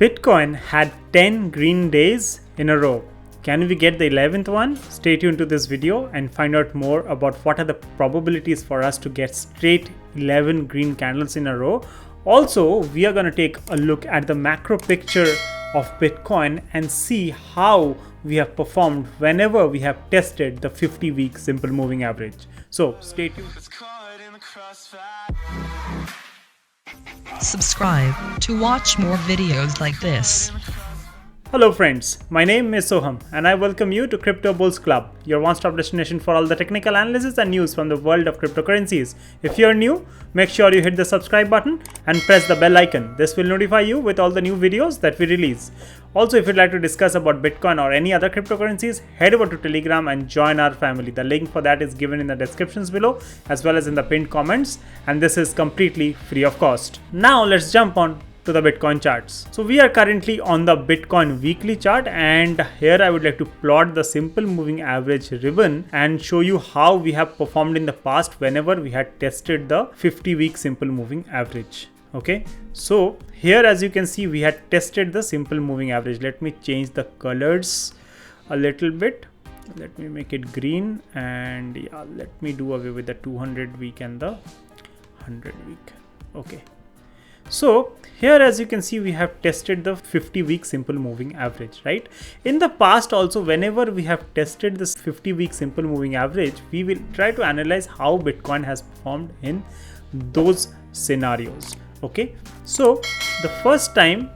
Bitcoin had 10 green days in a row. Can we get the 11th one? Stay tuned to this video and find out more about what are the probabilities for us to get straight 11 green candles in a row. Also, we are going to take a look at the macro picture of Bitcoin and see how we have performed whenever we have tested the 50-week simple moving average. So stay tuned. Subscribe to watch more videos like this. Hello friends, my name is Soham and I welcome you to Crypto Bulls Club, your one-stop destination for all the technical analysis and news from the world of cryptocurrencies. If you're new, make sure you hit the subscribe button and press the bell icon. This will notify you with all the new videos that we release. Also, if you'd like to discuss about Bitcoin or any other cryptocurrencies, head over to Telegram and join our family. The link for that is given in the descriptions below as well as in the pinned comments, and this is completely free of cost. Now let's jump on to the Bitcoin charts. So we are currently on the Bitcoin weekly chart, and here I would like to plot the simple moving average ribbon and show you how we have performed in the past whenever we had tested the 50-week simple moving average. Okay, so here as you can see we had tested the simple moving average. Let me change the colors a little bit. Let me make it green, and yeah, let me do away with the 200 week and the 100 week. Okay. So here as you can see we have tested the 50-week simple moving average, right? In the past also, whenever we have tested this 50-week simple moving average, we will try to analyze how Bitcoin has performed in those scenarios. Okay, so the first time,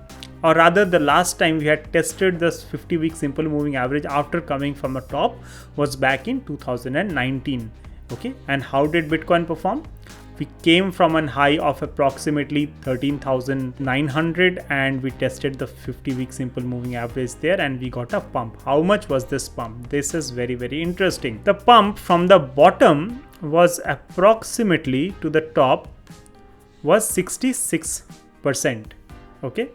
or rather the last time we had tested this 50-week simple moving average after coming from the top was back in 2019. Okay, and how did Bitcoin perform? We came from a high of approximately 13,900 and we tested the 50-week simple moving average there and we got a pump. How much was this pump? This is very, very interesting. The pump from the bottom was approximately to the top was 66%. Okay,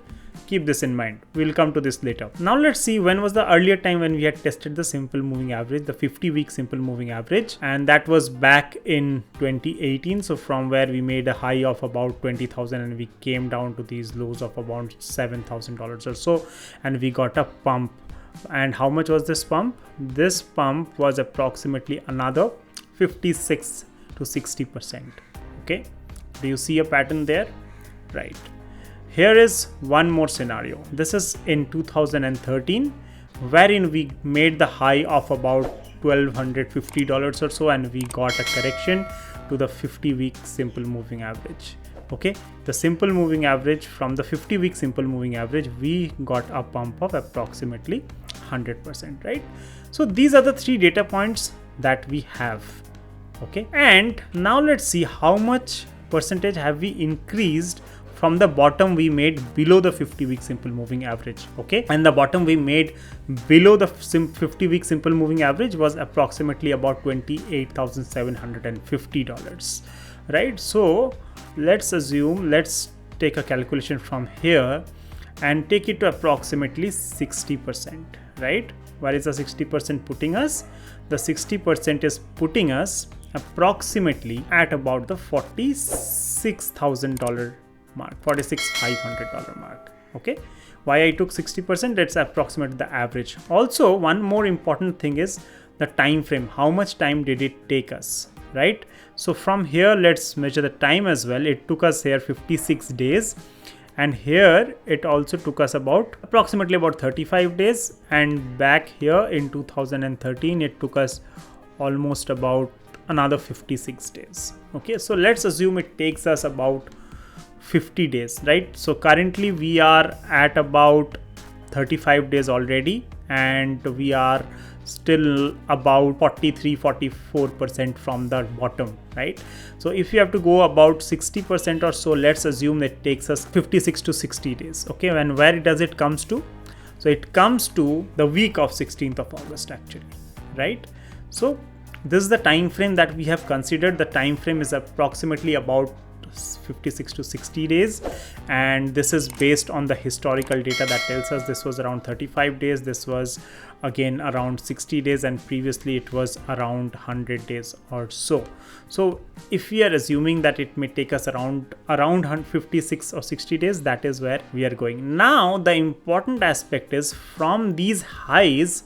keep this in mind. We'll come to this later. Now let's see when was the earlier time when we had tested the simple moving average, the 50-week simple moving average, and that was back in 2018. So from where we made a high of about 20,000 and we came down to these lows of about $7,000 or so, and we got a pump. And how much was this pump? This pump was approximately another 56 to 60%. Okay, do you see a pattern there? Right. Here is one more scenario. This is in 2013, wherein we made the high of about $1,250 or so and we got a correction to the 50-week simple moving average. Okay, the simple moving average, from the 50-week simple moving average, we got a pump of approximately 100%, right? So these are the three data points that we have. Okay, and now let's see how much percentage have we increased from the bottom we made below the 50-week simple moving average. Okay, and the bottom we made below the 50-week simple moving average was approximately about $28,750, right? So let's assume, let's take a calculation from here and take it to approximately 60%, right? Where is the 60% putting us? The 60% is putting us approximately at about the $46,000 mark, $46,500 mark. Okay, why I took 60%? Let's approximate the average. Also, one more important thing is the time frame. How much time did it take us, right? So from here, let's measure the time as well. It took us here 56 days, and here it also took us about approximately about 35 days, and back here in 2013 it took us almost about another 56 days. Okay, so let's assume it takes us about 50 days, right? So currently we are at about 35 days already and we are still about 43-44% from the bottom, right? So if you have to go about 60% or so, let's assume that it takes us 56 to 60 days. Okay, and where does it comes to? So it comes to the week of 16th of August actually, right? So this is the time frame that we have considered. The time frame is approximately about 56 to 60 days, and this is based on the historical data that tells us this was around 35 days, this was again around 60 days, and previously it was around 100 days or so. So if we are assuming that it may take us around 56 or 60 days, that is where we are going. Now the important aspect is, from these highs,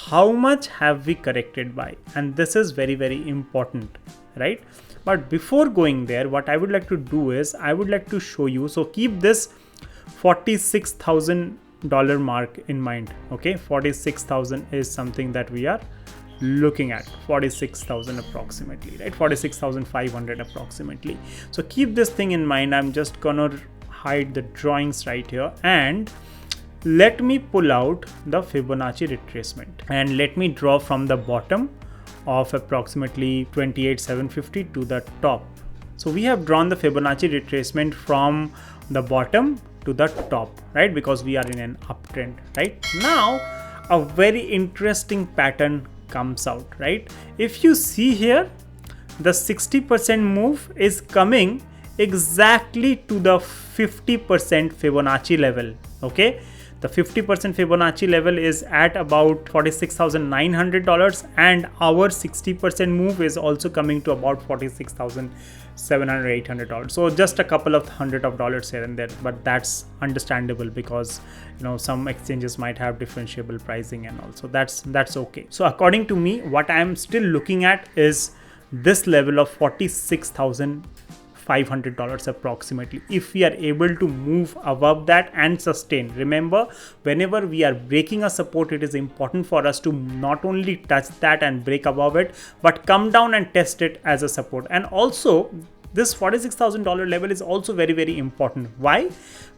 how much have we corrected by? And this is very, very important, right? But before going there, what I would like to do is I would like to show you. So keep this $46,000 mark in mind. Okay, 46,000 is something that we are looking at, 46,000 approximately, right? 46,500 approximately. So keep this thing in mind. I'm just gonna hide the drawings right here, and let me pull out the Fibonacci retracement and let me draw from the bottom of approximately 28,750 to the top. So we have drawn the Fibonacci retracement from the bottom to the top, right? Because we are in an uptrend, right? Now a very interesting pattern comes out, right? If you see here, the 60% move is coming exactly to the 50% Fibonacci level. Okay, the 50% Fibonacci level is at about $46,900, and our 60% move is also coming to about $46,700, $800. So just a couple of $100 here and there, but that's understandable because some exchanges might have differentiable pricing and also that's okay. So according to me, what I am still looking at is this level of $46,500 approximately. If we are able to move above that and sustain, remember, whenever we are breaking a support, it is important for us to not only touch that and break above it, but come down and test it as a support. And also this $46,000 level is also very, very important. Why?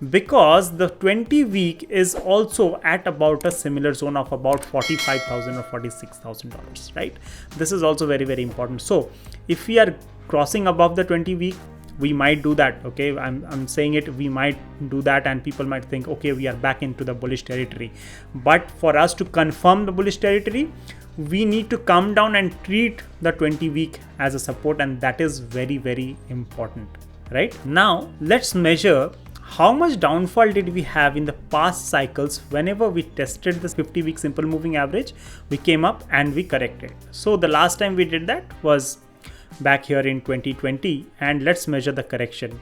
Because the 20 week is also at about a similar zone of about $45,000 or $46,000, right? This is also very, very important. So if we are crossing above the 20 week, we might do that. Okay, I'm saying it, we might do that, and people might think, okay, we are back into the bullish territory. But for us to confirm the bullish territory, we need to come down and treat the 20 week as a support, and that is very, very important, right? Now let's measure how much downfall did we have in the past cycles. Whenever we tested this 50-week simple moving average, we came up and we corrected. So the last time we did that was back here in 2020, and let's measure the correction.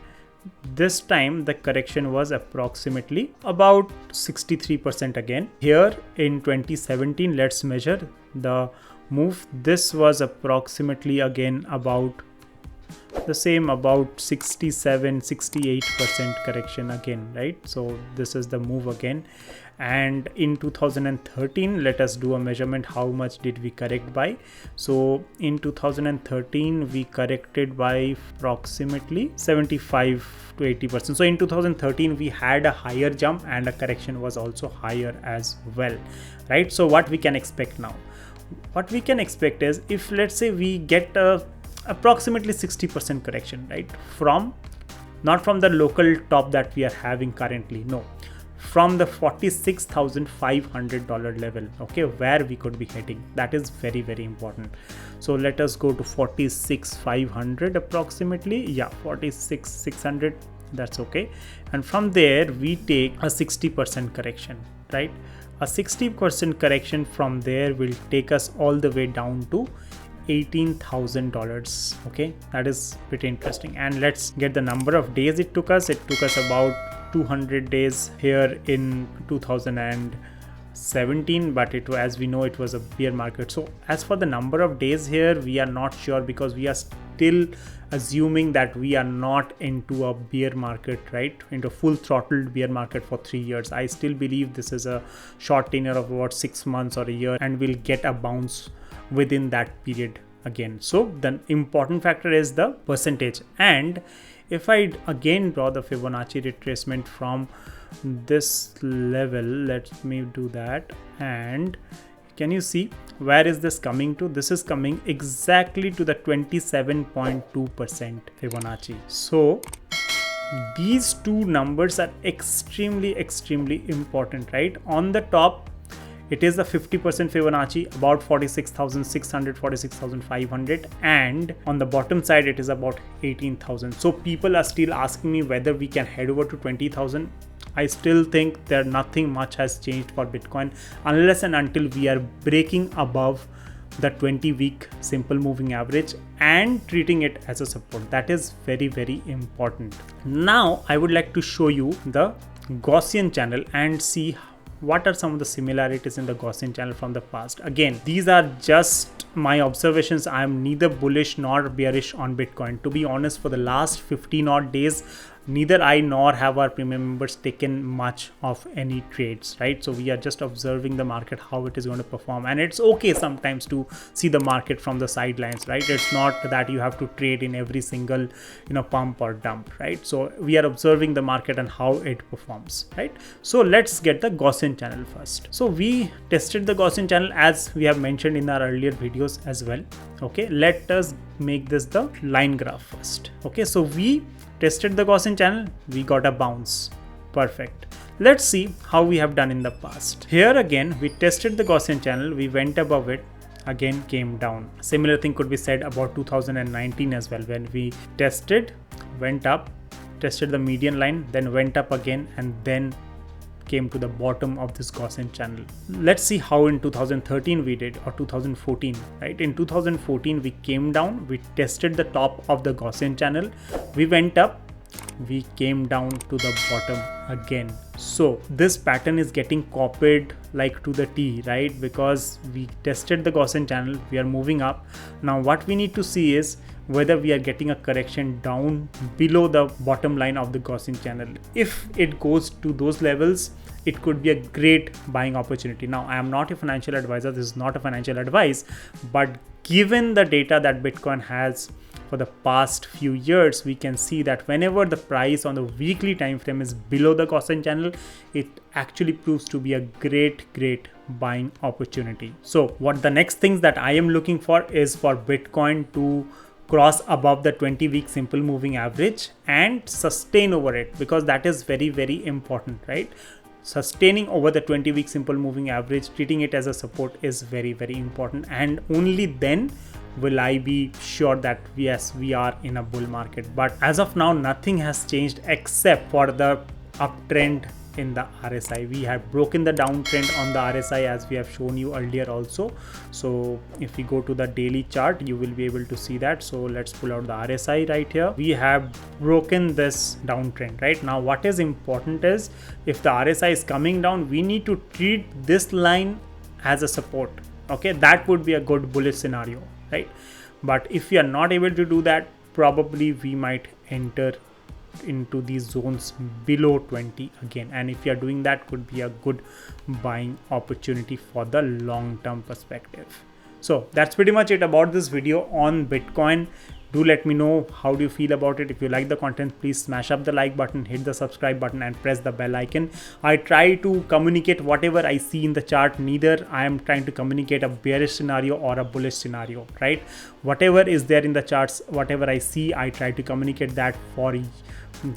This time the correction was approximately about 63% again. Here in 2017, let's measure the move. This was approximately again about the same, about 67-68% correction again, right? So this is the move again. And in 2013, let us do a measurement. How much did we correct by? So in 2013, we corrected by approximately 75 to 80%. So in 2013, we had a higher jump and a correction was also higher as well, right? So what we can expect now? What we can expect is, if let's say we get approximately 60% correction, right? Not from the local top that we are having currently, no, from the $46,500 level, okay, where we could be heading. That is very, very important. So let us go to 46,500 approximately. Yeah, 46,600, that's okay. And from there we take a 60% correction, right? A 60% correction from there will take us all the way down to $18,000. Okay, that is pretty interesting. And let's get the number of days it took us. It took us about 200 days here in 2017, but as we know, it was a bear market. So as for the number of days here, we are not sure, because we are still assuming that we are not into a bear market, right? Into full throttled bear market for 3 years. I still believe this is a short tenure of about 6 months or a year, and we'll get a bounce within that period again. So the important factor is the percentage. And if I again draw the Fibonacci retracement from this level, let me do that. And can you see where is this coming to? This is coming exactly to the 27.2% Fibonacci. So these two numbers are extremely, extremely important, right? On the top, It is a 50% Fibonacci, about 46,600, 46,500, and on the bottom side it is about 18,000. So people are still asking me whether we can head over to 20,000. I still think that nothing much has changed for Bitcoin unless and until we are breaking above the 20-week simple moving average and treating it as a support. That is very, very important. Now I would like to show you the Gaussian channel and see what are some of the similarities in the Gaussian channel from the past. Again, these are just my observations. I am neither bullish nor bearish on Bitcoin. To be honest, for the last 15 odd days, neither I nor have our premium members taken much of any trades, right? So we are just observing the market, how it is going to perform. And it's okay sometimes to see the market from the sidelines, right? It's not that you have to trade in every single, pump or dump, right? So we are observing the market and how it performs, right? So let's get the Gaussian channel first. So we tested the Gaussian channel as we have mentioned in our earlier videos as well. Okay, let us make this the line graph first. Okay, so we tested the Gaussian channel, we got a bounce. Perfect. Let's see how we have done in the past. Here again, we tested the Gaussian channel, we went above it, again came down. Similar thing could be said about 2019 as well, when we tested, went up, tested the median line, then went up again, and then came to the bottom of this Gaussian channel. Let's see how in 2013 we did, or 2014, right? In 2014 we came down, we tested the top of the Gaussian channel, we went up, we came down to the bottom again. So this pattern is getting copied like to the T, right? Because we tested the Gaussian channel, we are moving up. Now what we need to see is whether we are getting a correction down below the bottom line of the Gaussian channel. If it goes to those levels, it could be a great buying opportunity. Now, I am not a financial advisor, this is not a financial advice, but given the data that Bitcoin has for the past few years, we can see that whenever the price on the weekly time frame is below the Gaussian channel, it actually proves to be a great buying opportunity. So what the next things that I am looking for is for Bitcoin to cross above the 20-week simple moving average and sustain over it, because that is very important, right? Sustaining over the 20-week simple moving average, treating it as a support is very important, and only then will I be sure that yes, we are in a bull market. But as of now, nothing has changed except for the uptrend in the RSI. We have broken the downtrend on the RSI as we have shown you earlier also. So if we go to the daily chart, you will be able to see that. So let's pull out the RSI right here. We have broken this downtrend. Right now, what is important is if the RSI is coming down, we need to treat this line as a support. Okay, that would be a good bullish scenario, right? But if we are not able to do that, probably we might enter into these zones below 20 again, and if you are doing that, could be a good buying opportunity for the long-term perspective. So that's pretty much it about this video on Bitcoin. Do let me know how do you feel about it. If you like the content, please smash up the like button, hit the subscribe button, and press the bell icon. I try to communicate whatever I see in the chart. Neither I am trying to communicate a bearish scenario or a bullish scenario, right? Whatever is there in the charts, whatever I see, I try to communicate that for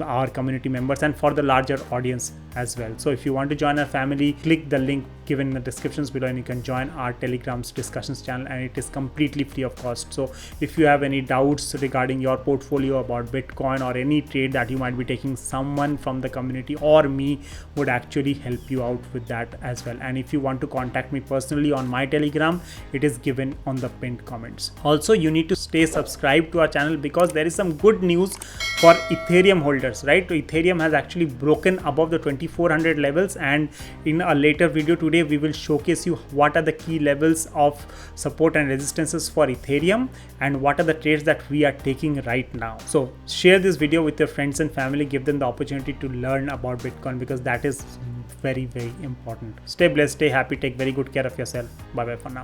our community members and for the larger audience as well. So if you want to join our family, click the link given in the descriptions below and you can join our Telegram's discussions channel, and it is completely free of cost. So if you have any doubts regarding your portfolio about Bitcoin or any trade that you might be taking, someone from the community or me would actually help you out with that as well. And if you want to contact me personally on my Telegram, it is given on the pinned comments. Also, you need to stay subscribed to our channel because there is some good news for Ethereum holders, right? So Ethereum has actually broken above the 2400 levels, and in a later video today we will showcase you what are the key levels of support and resistances for Ethereum and what are the trades that we are taking right now. So share this video with your friends and family, give them the opportunity to learn about Bitcoin because that is very important. Stay blessed, stay happy, take very good care of yourself. Bye bye for now.